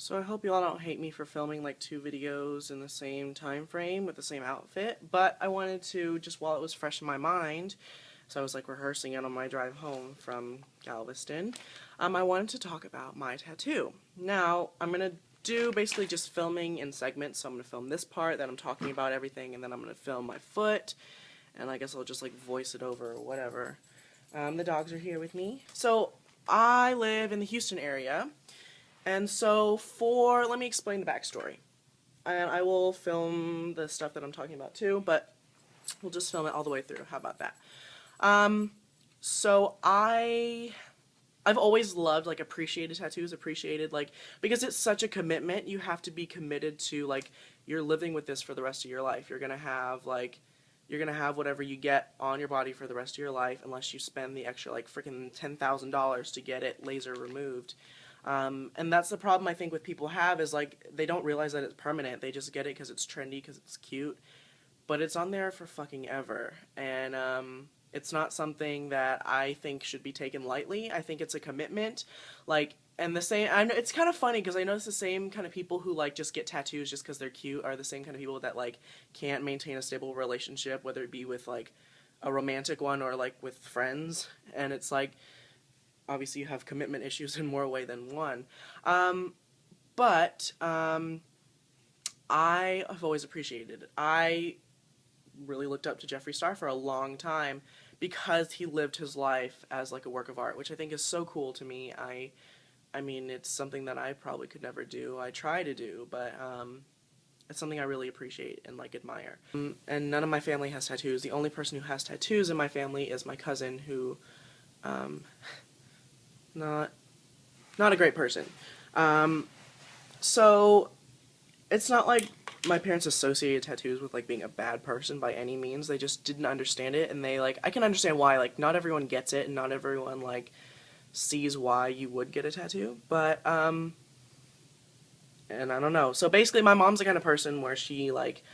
So I hope you all don't hate me for filming like two videos in the same time frame with the same outfit, but I wanted to, just while it was fresh in my mind, so I was like rehearsing it on my drive home from Galveston, I wanted to talk about my tattoo. Now, I'm going to do basically just filming in segments, so I'm going to film this part, then I'm talking about everything, and then I'm going to film my foot, and I guess I'll just like voice it over or whatever. The dogs are here with me. So I live in the Houston area. And so let me explain the backstory. And I will film the stuff that I'm talking about too, but we'll just film it all the way through. How about that? So I've always loved, like, appreciated tattoos, because it's such a commitment. You have to be committed to, like, you're living with this for the rest of your life. You're gonna have whatever you get on your body for the rest of your life, unless you spend the extra, like, freaking $10,000 to get it laser removed. And that's the problem I think with people have is, like, they don't realize that it's permanent. They just get it because it's trendy, because it's cute. But it's on there for fucking ever. And, it's not something that I think should be taken lightly. I think it's a commitment. Like, and the same, I know, it's kind of funny because I notice the same kind of people who, like, just get tattoos just because they're cute are the same kind of people that, like, can't maintain a stable relationship, whether it be with, like, a romantic one or, like, with friends. And it's like, obviously you have commitment issues in more way than one. But I have always appreciated it. I really looked up to Jeffree Star for a long time because he lived his life as, like, a work of art, which I think is so cool to me. I mean, it's something that I probably could never do. I try to do, but it's something I really appreciate and, like, admire. And none of my family has tattoos. The only person who has tattoos in my family is my cousin, who not a great person. So it's not like my parents associated tattoos with, like, being a bad person by any means. They just didn't understand it, and they, like, I can understand why, like, not everyone gets it, and not everyone, like, sees why you would get a tattoo, but, and I don't know. So basically, my mom's the kind of person where she, like,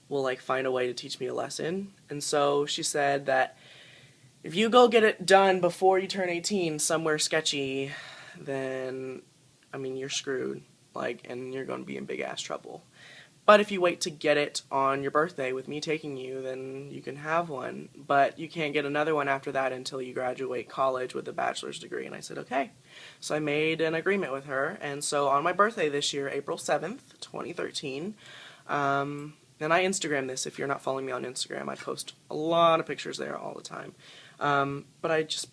will, like, find a way to teach me a lesson, and so she said that if you go get it done before you turn 18 somewhere sketchy, then, I mean, you're screwed, like, and you're going to be in big-ass trouble. But if you wait to get it on your birthday with me taking you, then you can have one. But you can't get another one after that until you graduate college with a bachelor's degree. And I said, okay. So I made an agreement with her. And so on my birthday this year, April 7th, 2013, and I Instagram this. If you're not following me on Instagram, I post a lot of pictures there all the time. But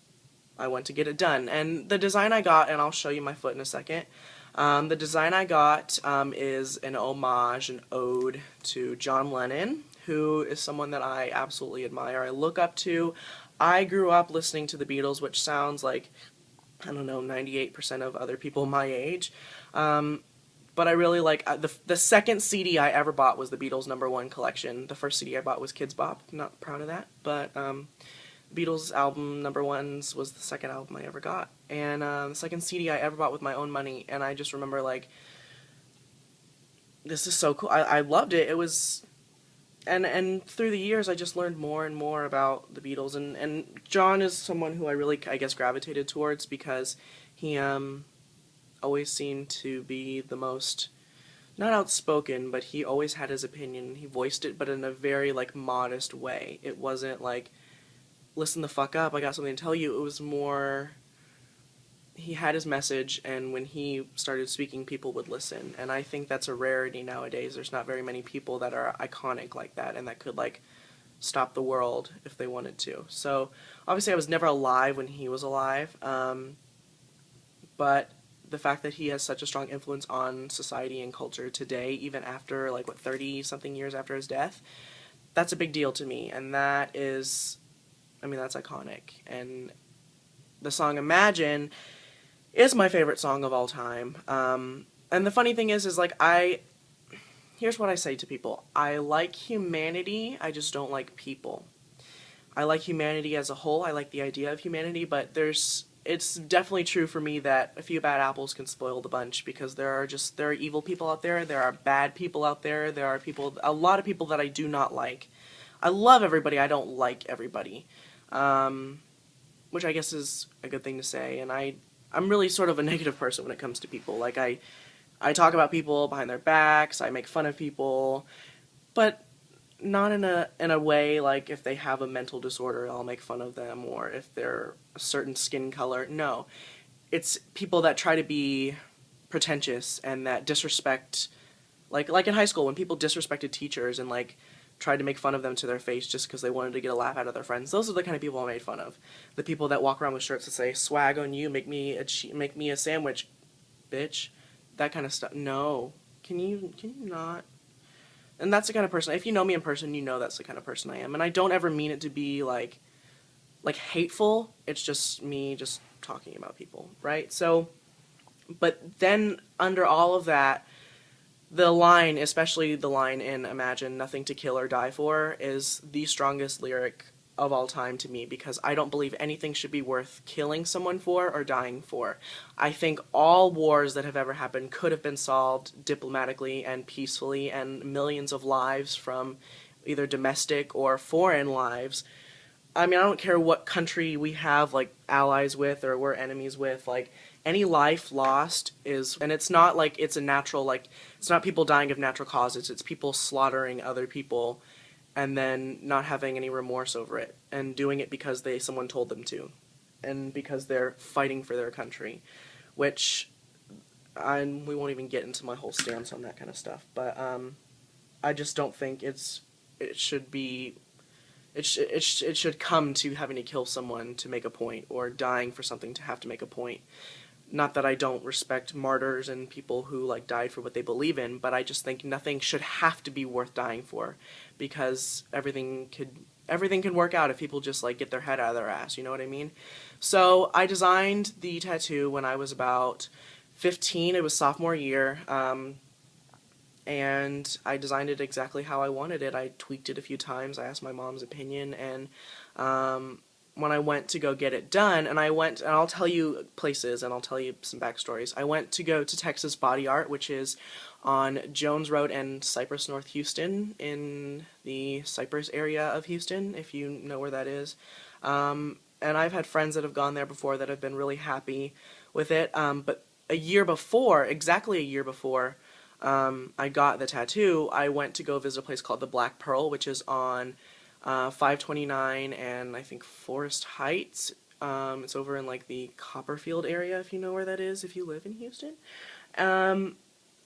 I went to get it done. And the design I got, and I'll show you my foot in a second, the design I got is an homage, an ode to John Lennon, who is someone that I absolutely admire, I look up to. I grew up listening to the Beatles, which sounds like, I don't know, 98% of other people my age. But I really like, the second CD I ever bought was the Beatles' #1 collection. The first CD I bought was Kids Bop. I'm not proud of that, but Beatles album #1s was the second album I ever got, and the second CD I ever bought with my own money, and I just remember, like, this is so cool. I loved it. It was, and through the years I just learned more and more about the Beatles, and John is someone who I really, I guess, gravitated towards because he always seemed to be the most, not outspoken, but he always had his opinion. He voiced it, but in a very, like, modest way. It wasn't like, listen the fuck up, I got something to tell you. It was more, he had his message, and when he started speaking, people would listen. And I think that's a rarity nowadays. There's not very many people that are iconic like that and that could, like, stop the world if they wanted to. So, obviously I was never alive when he was alive, but the fact that he has such a strong influence on society and culture today, even after, like, 30-something years after his death, that's a big deal to me, and that is, I mean, that's iconic. And the song Imagine is my favorite song of all time. And the funny thing is like, here's what I say to people. I like humanity, I just don't like people. I like humanity as a whole, I like the idea of humanity, but it's definitely true for me that a few bad apples can spoil the bunch, because there are evil people out there, there are bad people out there, there are a lot of people that I do not like. I love everybody, I don't like everybody. Which I guess is a good thing to say, and I'm really sort of a negative person when it comes to people. Like, I talk about people behind their backs, I make fun of people, but not in a way like if they have a mental disorder, I'll make fun of them, or if they're a certain skin color. No. It's people that try to be pretentious and that disrespect, like in high school when people disrespected teachers and like tried to make fun of them to their face just because they wanted to get a laugh out of their friends. Those are the kind of people I made fun of. The people that walk around with shirts that say "swag on you, make me a sandwich, bitch," that kind of stuff. No, can you not? And that's the kind of person. If you know me in person, you know that's the kind of person I am. And I don't ever mean it to be like hateful. It's just me just talking about people, right? So, but then under all of that, the line, especially the line in Imagine, "Nothing to kill or die for," is the strongest lyric of all time to me because I don't believe anything should be worth killing someone for or dying for. I think all wars that have ever happened could have been solved diplomatically and peacefully, and millions of lives from either domestic or foreign lives. I mean, I don't care what country we have like allies with or we're enemies with, like any life lost is, and it's not like it's a natural, like it's not people dying of natural causes, it's people slaughtering other people and then not having any remorse over it and doing it because someone told them to and because they're fighting for their country, which we won't even get into my whole stance on that kind of stuff, but I just don't think it should be it should come to having to kill someone to make a point or dying for something to have to make a point. Not that I don't respect martyrs and people who like died for what they believe in, but I just think nothing should have to be worth dying for because everything can work out if people just like get their head out of their ass, you know what I mean? So I designed the tattoo when I was about 15. It was sophomore year. And I designed it exactly how I wanted it. I tweaked it a few times. I asked my mom's opinion, and when I went to go get it done, and I'll tell you places, and I'll tell you some backstories. I went to go to Texas Body Art, which is on Jones Road and Cypress, North Houston, in the Cypress area of Houston, if you know where that is. And I've had friends that have gone there before that have been really happy with it. But exactly a year before, I got the tattoo, I went to go visit a place called the Black Pearl, which is on 529 and I think Forest Heights. It's over in like the Copperfield area, if you know where that is, if you live in Houston. And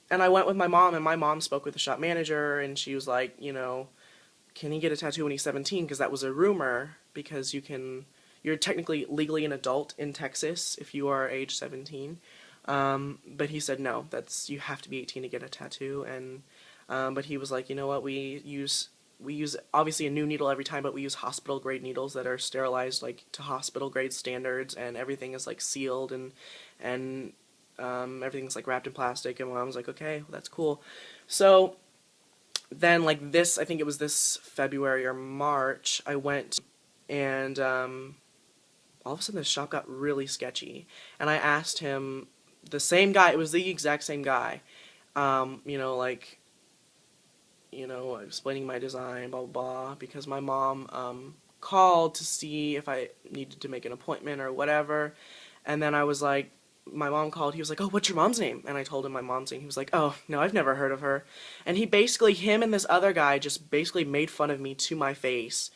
I went with my mom, and my mom spoke with the shop manager, and she was like, can he get a tattoo when he's 17? Because that was a rumor, because you're technically legally an adult in Texas if you are age 17. But he said no, you have to be 18 to get a tattoo, and but he was like, you know what, we use obviously a new needle every time, but we use hospital grade needles that are sterilized like to hospital grade standards, and everything is like sealed and everything's like wrapped in plastic. And my mom was like, okay, well, that's cool. So then like this, I think it was this February or March, I went, and all of a sudden the shop got really sketchy, and I asked him, the same guy, it was the exact same guy, explaining my design, blah, blah, blah, because my mom called to see if I needed to make an appointment or whatever, and then I was like, my mom called, he was like, oh, what's your mom's name? And I told him my mom's name. He was like, oh, no, I've never heard of her. And him and this other guy just basically made fun of me to my face.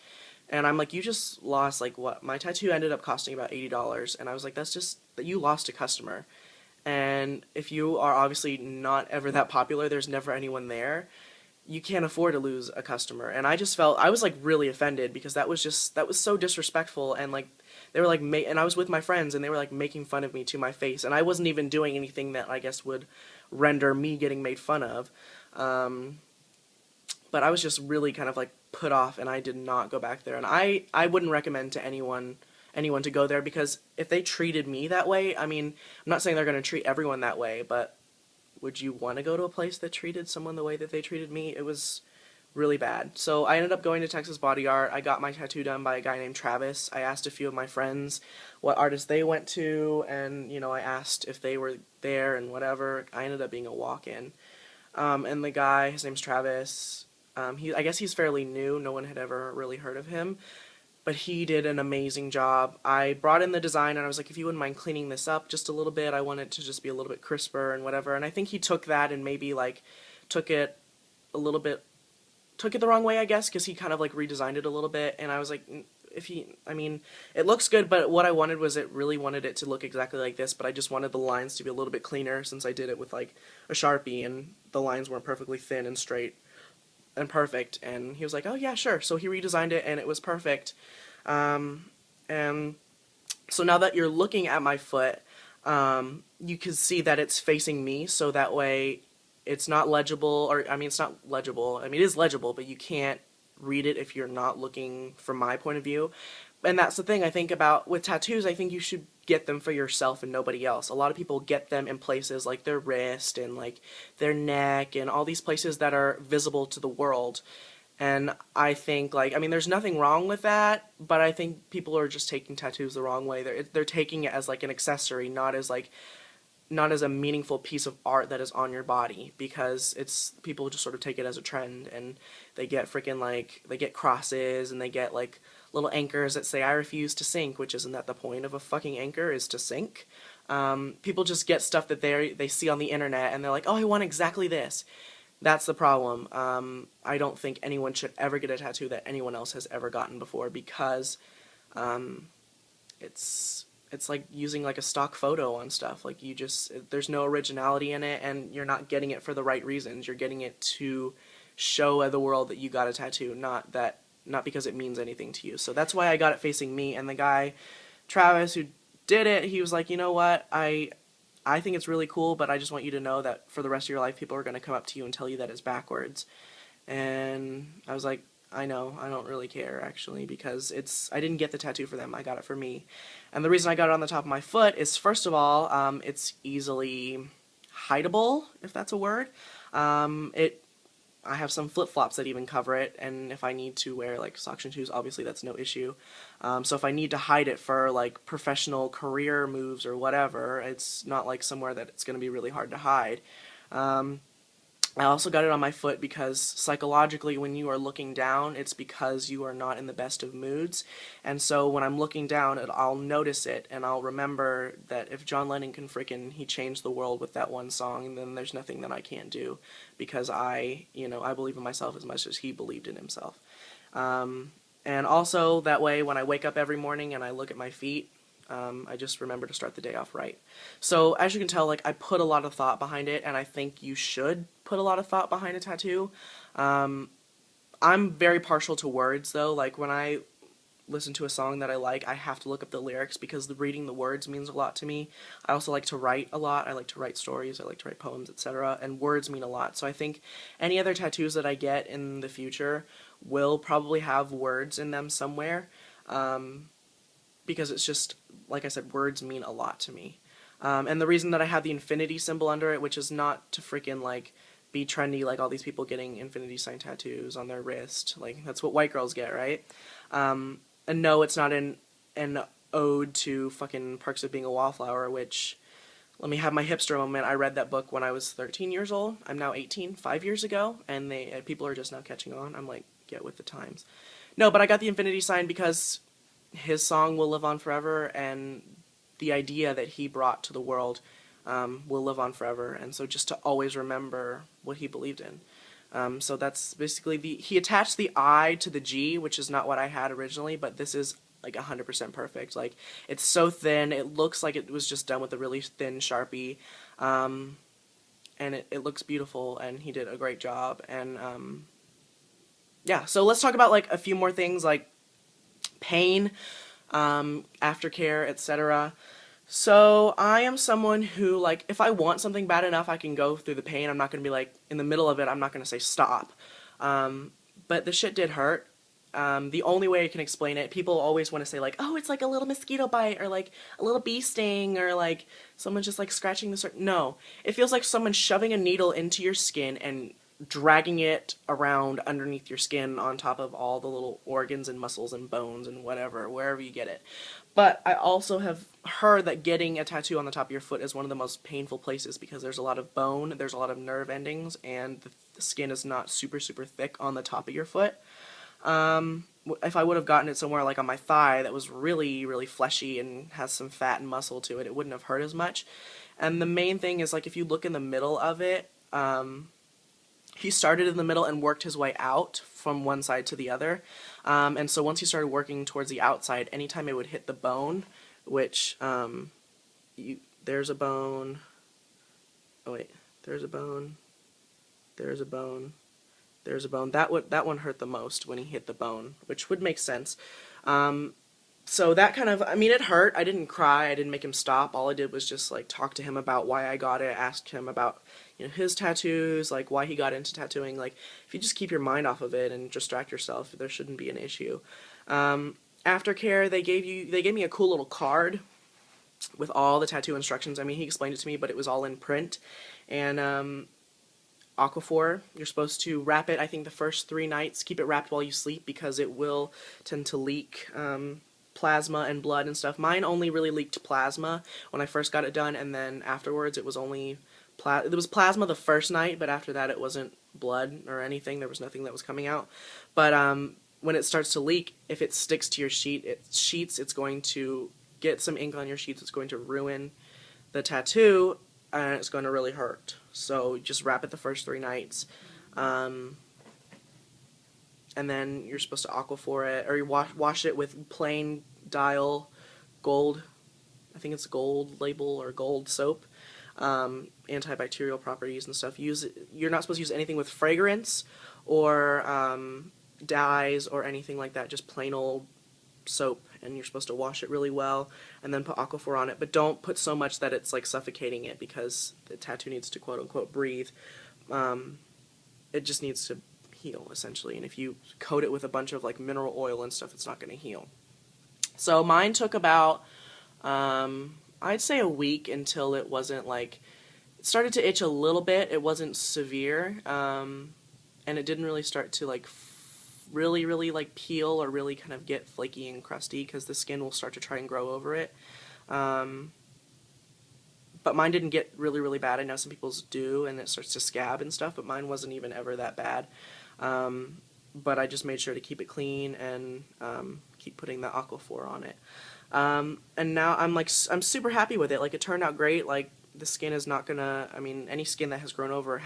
And I'm like, you just lost, like, what? My tattoo ended up costing about $80. And I was like, that's just that you lost a customer. And if you are obviously not ever that popular, there's never anyone there, you can't afford to lose a customer. And I just felt, I was like really offended because that was so disrespectful. And like, they were like, and I was with my friends, and they were like making fun of me to my face. And I wasn't even doing anything that I guess would render me getting made fun of. But I was just really kind of like put off, and I did not go back there. And I wouldn't recommend to anyone to go there, because if they treated me that way, I mean, I'm not saying they're going to treat everyone that way, but would you want to go to a place that treated someone the way that they treated me? It was really bad. So I ended up going to Texas Body Art. I got my tattoo done by a guy named Travis. I asked a few of my friends what artists they went to, and I asked if they were there and whatever. I ended up being a walk-in. And the guy, his name's Travis, I guess he's fairly new. No one had ever really heard of him. but he did an amazing job. I brought in the design and I was like, if you wouldn't mind cleaning this up just a little bit, I want it to just be a little bit crisper and whatever. And I think he took that and maybe like took it a little bit, took it the wrong way, I guess, because he kind of like redesigned it a little bit. And I was like, if he, I mean, it looks good, but what I wanted was it really wanted it to look exactly like this, but I just wanted the lines to be a little bit cleaner since I did it with like a Sharpie and the lines weren't perfectly thin and straight and perfect. And he was like, oh yeah, sure. So he redesigned it and it was perfect. And so now that you're looking at my foot, you can see that it's facing me, so that way it's not legible, or I mean, it's not legible. I mean, it is legible, but you can't read it if you're not looking from my point of view. And that's the thing I think about with tattoos. I think you should get them for yourself and nobody else. A lot of people get them in places like their wrist and like their neck and all these places that are visible to the world. And I think, like, I mean, there's nothing wrong with that, but I think people are just taking tattoos the wrong way. They're taking it as like an accessory, not as a meaningful piece of art that is on your body, because it's, people just sort of take it as a trend, and they get freaking like, they get crosses and they get like little anchors that say I refuse to sink, which isn't that the point of a fucking anchor, is to sink. People just get stuff that they see on the internet and they're like, oh, I want exactly this. That's the problem. I don't think anyone should ever get a tattoo that anyone else has ever gotten before, because it's like using like a stock photo on stuff. Like, there's no originality in it, and you're not getting it for the right reasons. You're getting it to show the world that you got a tattoo, not because it means anything to you. So that's why I got it facing me. And the guy, Travis, who did it, he was like, you know what, I think it's really cool, but I just want you to know that for the rest of your life, people are going to come up to you and tell you that it's backwards. And I was like, I know, I don't really care, actually, because I didn't get the tattoo for them, I got it for me. And the reason I got it on the top of my foot is, first of all, it's easily hideable, if that's a word. I have some flip-flops that even cover it, and if I need to wear like suction shoes, obviously that's no issue. So if I need to hide it for like professional career moves or whatever, it's not like somewhere that it's going to be really hard to hide. I also got it on my foot because psychologically when you are looking down, it's because you are not in the best of moods. And so when I'm looking down, I'll notice it, and I'll remember that if John Lennon can he changed the world with that one song, then there's nothing that I can't do, because I believe in myself as much as he believed in himself. And also that way when I wake up every morning and I look at my feet, I just remember to start the day off right. So as you can tell, like, I put a lot of thought behind it, and I think you should put a lot of thought behind a tattoo. I'm very partial to words, though. Like, when I listen to a song that I like, I have to look up the lyrics, because reading the words means a lot to me. I also like to write a lot. I like to write stories, I like to write poems, etc., and words mean a lot. So I think any other tattoos that I get in the future will probably have words in them somewhere, because it's just, like I said, words mean a lot to me. And the reason that I have the infinity symbol under it, which is not to freaking, like, be trendy like all these people getting infinity sign tattoos on their wrist. Like, that's what white girls get, right? And no, it's not an ode to fucking Perks of Being a Wallflower, which, let me have my hipster moment. I read that book when I was 13 years old. I'm now 18, 5 years ago, and people are just now catching on. I'm like, get with the times. No, but I got the infinity sign because his song will live on forever, and the idea that he brought to the world will live on forever, and so just to always remember what he believed in. So that's basically he attached the I to the G, which is not what I had originally, but this is like 100% perfect. Like, it's so thin, it looks like it was just done with a really thin Sharpie, and it looks beautiful, and he did a great job. And yeah, so let's talk about like a few more things, like pain, aftercare, etc. So I am someone who, like, if I want something bad enough, I can go through the pain. I'm not going to be like, in the middle of it, I'm not going to say stop. But the shit did hurt. The only way I can explain it, people always want to say like, oh, it's like a little mosquito bite, or like a little bee sting, or like someone just like scratching the surface. No, it feels like someone shoving a needle into your skin and dragging it around underneath your skin on top of all the little organs and muscles and bones and whatever, wherever you get it. But I also have heard that getting a tattoo on the top of your foot is one of the most painful places, because there's a lot of bone, there's a lot of nerve endings, and the skin is not super, super thick on the top of your foot. if I would have gotten it somewhere like on my thigh that was really, really fleshy and has some fat and muscle to it, it wouldn't have hurt as much. And the main thing is, like, if you look in the middle of it, he started in the middle and worked his way out from one side to the other. And so once he started working towards the outside, anytime it would hit the bone, which, there's a bone, oh wait, there's a bone, there's a bone, there's a bone. That one hurt the most when he hit the bone, which would make sense. So that kind of, I mean, it hurt. I didn't cry. I didn't make him stop. All I did was just, like, talk to him about why I got it, ask him about, his tattoos, like, why he got into tattooing. Like, if you just keep your mind off of it and distract yourself, there shouldn't be an issue. Aftercare, they gave me a cool little card with all the tattoo instructions. I mean, he explained it to me, but it was all in print. And, Aquaphor, you're supposed to wrap it, I think, the first 3 nights. Keep it wrapped while you sleep because it will tend to leak, plasma and blood and stuff. Mine only really leaked plasma when I first got it done, and then afterwards it was only it was plasma the first night, but after that it wasn't blood or anything. There was nothing that was coming out. But when it starts to leak, if it sticks to your sheets, it's going to get some ink on your sheets. It's going to ruin the tattoo, and it's going to really hurt. So just wrap it the first 3 nights. And then you're supposed to Aquaphor it, or you wash it with plain Dial gold, I think it's gold label or gold soap, antibacterial properties and stuff. You're not supposed to use anything with fragrance or dyes or anything like that, just plain old soap, and you're supposed to wash it really well and then put Aquaphor on it, but don't put so much that it's like suffocating it because the tattoo needs to quote-unquote breathe. It just needs to heal, essentially, and if you coat it with a bunch of like mineral oil and stuff, it's not going to heal. So mine took about, I'd say a week until it wasn't like, it started to itch a little bit. It wasn't severe, and it didn't really start to like really like peel or really kind of get flaky and crusty because the skin will start to try and grow over it. But mine didn't get really bad. I know some people's do, and it starts to scab and stuff, but mine wasn't even ever that bad. But I just made sure to keep it clean and keep putting the Aquaphor on it. And now I'm super happy with it. Like, it turned out great. Like, the skin is not gonna, I mean, any skin that has grown over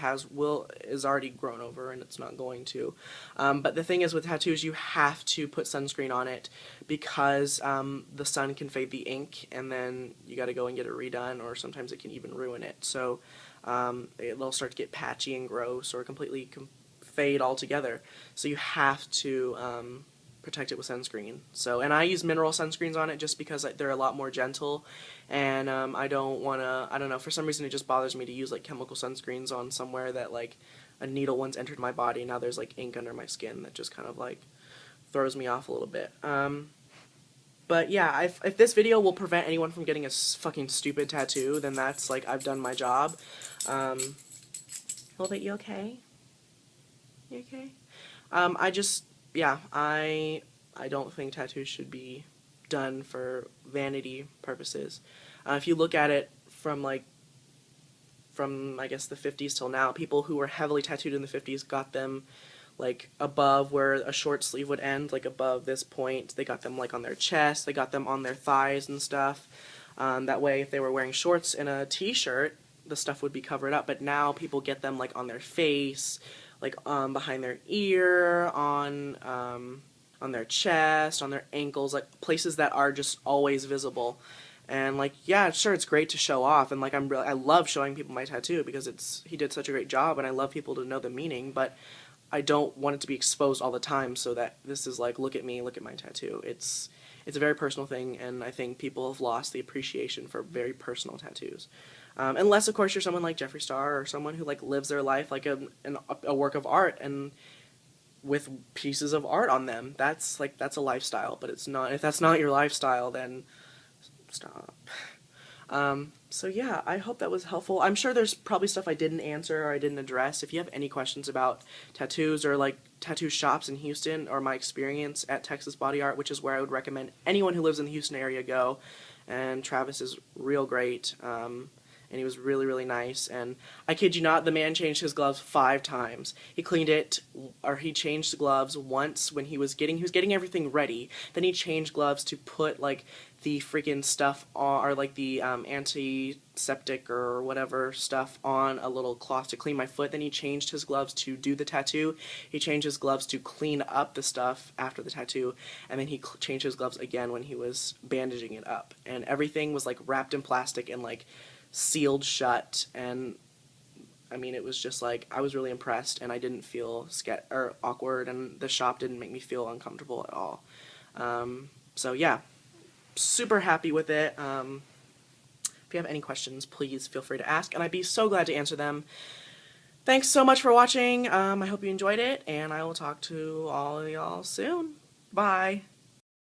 is already grown over, and it's not going to. But the thing is with tattoos, you have to put sunscreen on it because the sun can fade the ink, and then you gotta go and get it redone, or sometimes it can even ruin it. So it'll start to get patchy and gross, or completely fade altogether. So you have to protect it with sunscreen. So, and I use mineral sunscreens on it just because they're a lot more gentle, and I don't want to, I don't know, for some reason it just bothers me to use like chemical sunscreens on somewhere that like a needle once entered my body. Now there's like ink under my skin that just kind of like throws me off a little bit. But yeah, if this video will prevent anyone from getting a fucking stupid tattoo, then that's like, I've done my job. Well, but you okay? You okay? I don't think tattoos should be done for vanity purposes. If you look at it from I guess the 50s till now, people who were heavily tattooed in the 50s got them like above where a short sleeve would end, like above this point. They got them like on their chest, they got them on their thighs and stuff. That way if they were wearing shorts and a t-shirt, the stuff would be covered up. But now people get them like on their face, like behind their ear, on their chest, on their ankles, like places that are just always visible. And like, yeah, sure, it's great to show off, and like I love showing people my tattoo because he did such a great job, and I love people to know the meaning, but I don't want it to be exposed all the time so that this is like, look at me, look at my tattoo. It's a very personal thing, and I think people have lost the appreciation for very personal tattoos. Unless, of course, you're someone like Jeffree Star or someone who like lives their life like a work of art and with pieces of art on them. That's a lifestyle, but it's not. If that's not your lifestyle, then stop. So yeah, I hope that was helpful. I'm sure there's probably stuff I didn't answer or I didn't address. If you have any questions about tattoos or like tattoo shops in Houston or my experience at Texas Body Art, which is where I would recommend anyone who lives in the Houston area go, and Travis is real great. and he was really, really nice. And I kid you not, the man changed his gloves 5 times. He cleaned it, or he changed the gloves once when he was getting everything ready. Then he changed gloves to put like the freaking stuff on, or like the antiseptic or whatever stuff on a little cloth to clean my foot. Then he changed his gloves to do the tattoo. He changed his gloves to clean up the stuff after the tattoo, and then he changed his gloves again when he was bandaging it up. And everything was like wrapped in plastic and like sealed shut. And I mean, it was just like, I was really impressed, and I didn't feel scared or awkward, and the shop didn't make me feel uncomfortable at all. So yeah, super happy with it. If you have any questions, please feel free to ask, and I'd be so glad to answer them. Thanks so much for watching. I hope you enjoyed it, and I will talk to all of y'all soon. Bye.